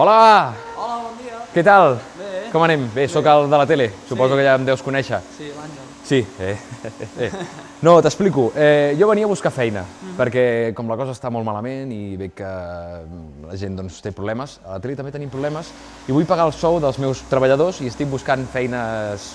Hola! Hola, bon dia. Què tal? Bé. Com anem? Bé, sóc el de la tele, suposo que ja em deus conèixer. Sí, l'Àngel. Sí, No, t'explico. Jo venia a buscar feina, perquè com la cosa està molt malament i veig que la gent doncs, té problemes, a la tele també tenim problemes, i vull pagar el sou dels meus treballadors i estic buscant feines...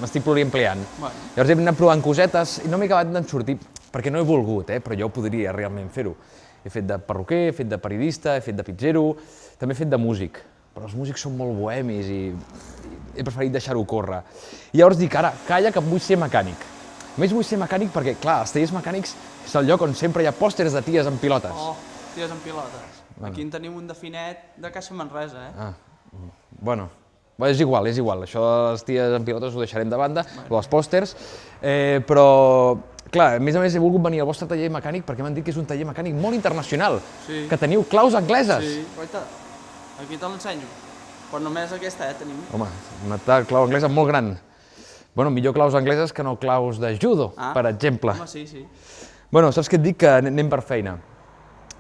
m'estic pluriempleant. Bueno. Llavors he anat provant cosetes i no m'he acabat d'en sortir, perquè no he volgut, però jo podria realment fer-ho. He fet de perruquer, he fet de periodista, he fet de pizzero, també he fet de músic, però els músics són molt bohemis i he preferit deixar-ho córrer. I llavors dic, ara, calla que vull ser mecànic. A més vull ser mecànic perquè, clar, els tallers mecànics és el lloc on sempre hi ha pòsters de ties amb pilotes. Oh, ties amb pilotes. Aquí en tenim un de finet de Caixa Manresa, Bueno, és igual, això de les ties amb pilotes ho deixarem de banda, dels pòsters, però, clar, a més he volgut venir al vostre taller mecànic perquè m'han dit que és un taller mecànic molt internacional, que teniu claus angleses. Sí, guaita, aquí te l'ensenyo. Però només aquesta, tenim. Home, una clau anglesa molt gran. Bueno, millor claus angleses que no claus de judo, per exemple. Home, sí, sí. Bueno, saps què et dic? Que anem per feina.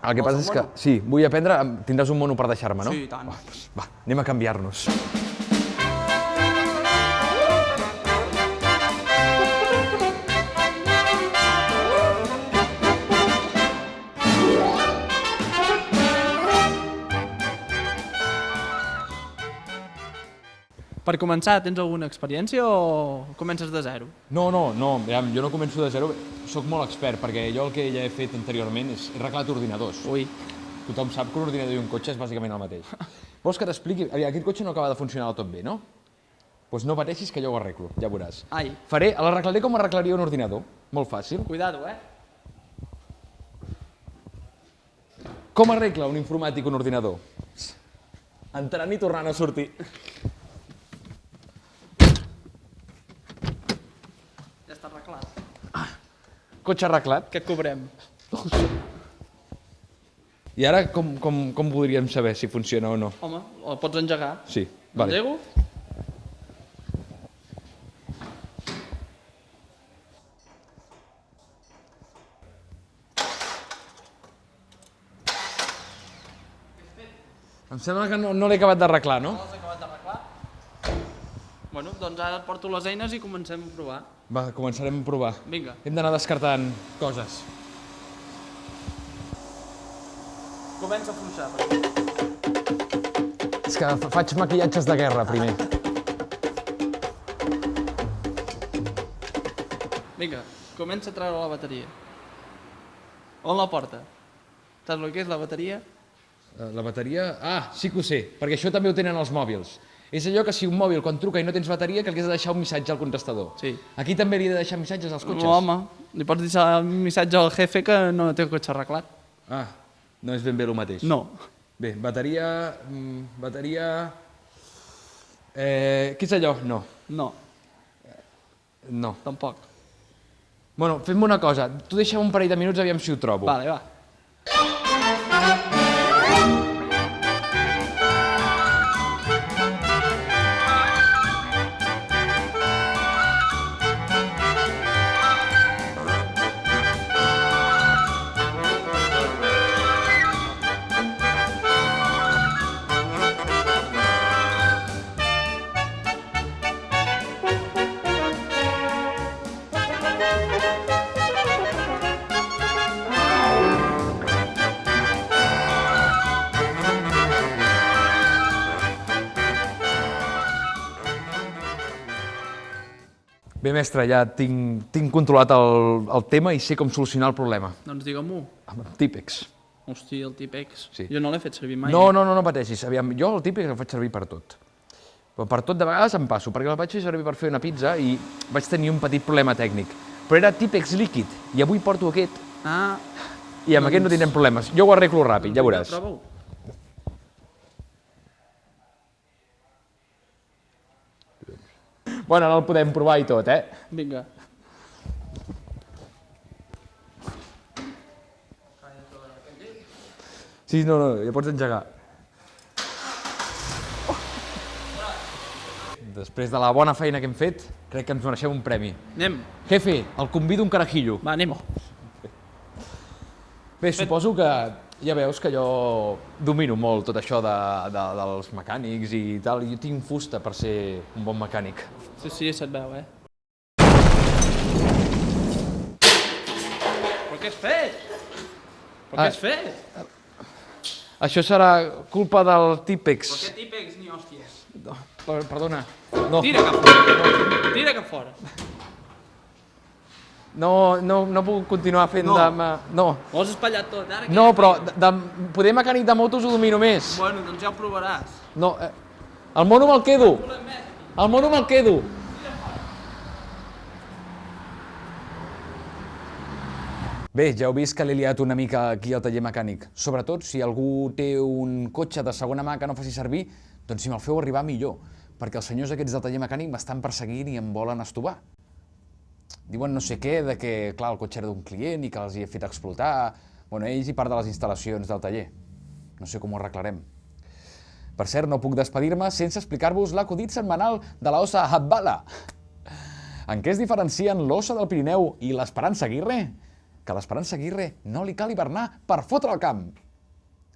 El que passa és que, mono? sí, vull aprendre, tindràs un mono per deixar-me, no? Sí, i tant. Va, anem a canviar-nos. Per començar, tens alguna experiència o comences de zero? No, jo no començo de zero, sóc molt expert, perquè jo el que ja he fet anteriorment és arreglat ordinadors. Ui. Tothom sap que un ordinador i un cotxe és bàsicament el mateix. Vols que t'expliqui? Aquest cotxe no acaba de funcionar del tot bé, no? Doncs no pateixis que jo ho arreglo, ja veuràs. Ai. L'arreglaré com arreglaria un ordinador, molt fàcil. Cuidado, Com arregla un informàtic un ordinador? Entrant i tornant a sortir. Ja està arreglat. Cotxe arreglat. Què et cobrem? I ara com podríem saber si funciona o no? Home, el pots engegar. Sí, vale. Engego? Em sembla que no l'he acabat d'arreglar, no? No l'has acabat d'arreglar? Bueno, doncs ara et porto les eines i comencem a provar. Va, començarem a provar. Vinga. Hem d'anar descartant coses. Comença a fluixar. És que faig maquillatges de guerra, primer. Vinga, comença a treure la bateria. On la porta? Saps el que és la bateria? La bateria... Ah, sí que ho sé, perquè això també ho tenen els mòbils. És allò que si un mòbil, quan truca i no tens bateria, que li has de deixar un missatge al contestador. Sí. Aquí també li he de deixar missatges als cotxes? No, home, li pots deixar un missatge al jefe que no té el cotxe arreglat. Ah, no és ben bé el mateix. No. Bé, bateria... Què és allò? No. No, No. tampoc. Bueno, fem una cosa. Tu deixa'm un parell de minuts, aviam si ho trobo. Vale, va. Bé, mestre, ja tinc controlat el tema i sé com solucionar el problema. Doncs digue-m'ho. Amb Típex. Hosti, el Típex. Sí. Jo no l'he fet servir mai. No pateixis. Aviam, jo el Típex el faig servir per tot. Però per tot de vegades em passo, perquè el vaig fer servir per fer una pizza i vaig tenir un petit problema tècnic. Però era Típex líquid i avui porto aquest. Ah. I amb aquest no tindrem problemes. Jo ho arreglo ràpid, ja veuràs. Prova-ho. Bueno, ara el podem provar i tot, Vinga. Sí, no, ja pots engegar. Després de la bona feina que hem fet, crec que ens mereixem un premi. Anem. Jefe, el convido un carajillo. Va, anem-ho. Bé, suposo que Ja veus que jo domino molt tot això dels mecànics i tal. Jo tinc fusta per ser un bon mecànic. Sí, se't veu, Però què has fet? Però què has fet? Això serà culpa del Típex. Però què típex ni hòsties? No, perdona. No. Tira cap fora. Tira cap fora. No puc continuar fent No. No. Ho has espatllat tot, ara què? No, però poder mecànic de motos ho domino més. Bueno, doncs ja ho provaràs. No, el mono me'l quedo. El mono me'l quedo. Bé, ja heu vist que l'he liat una mica aquí al taller mecànic. Sobretot si algú té un cotxe de segona mà que no faci servir, doncs si me'l feu arribar millor, perquè els senyors aquests del taller mecànic m'estan perseguint i em volen estovar. Diuen no sé què, de que, clar, el cotxe era d'un client i que els hi he fet explotar. Bueno, ells i part de les instal·lacions del taller. No sé com ho arreglarem. Per cert, no puc despedir-me sense explicar-vos l'acudit setmanal de l'ossa Habbala. En què es diferencien l'ossa del Pirineu i l'Esperança Aguirre? Que a l'Esperança Aguirre no li cal hibernar per fotre el camp.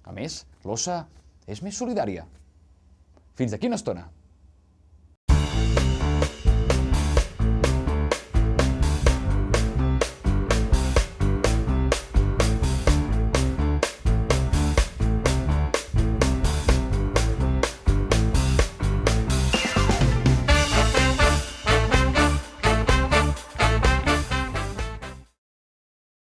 A més, l'ossa és més solidària. Fins d'aquí una estona.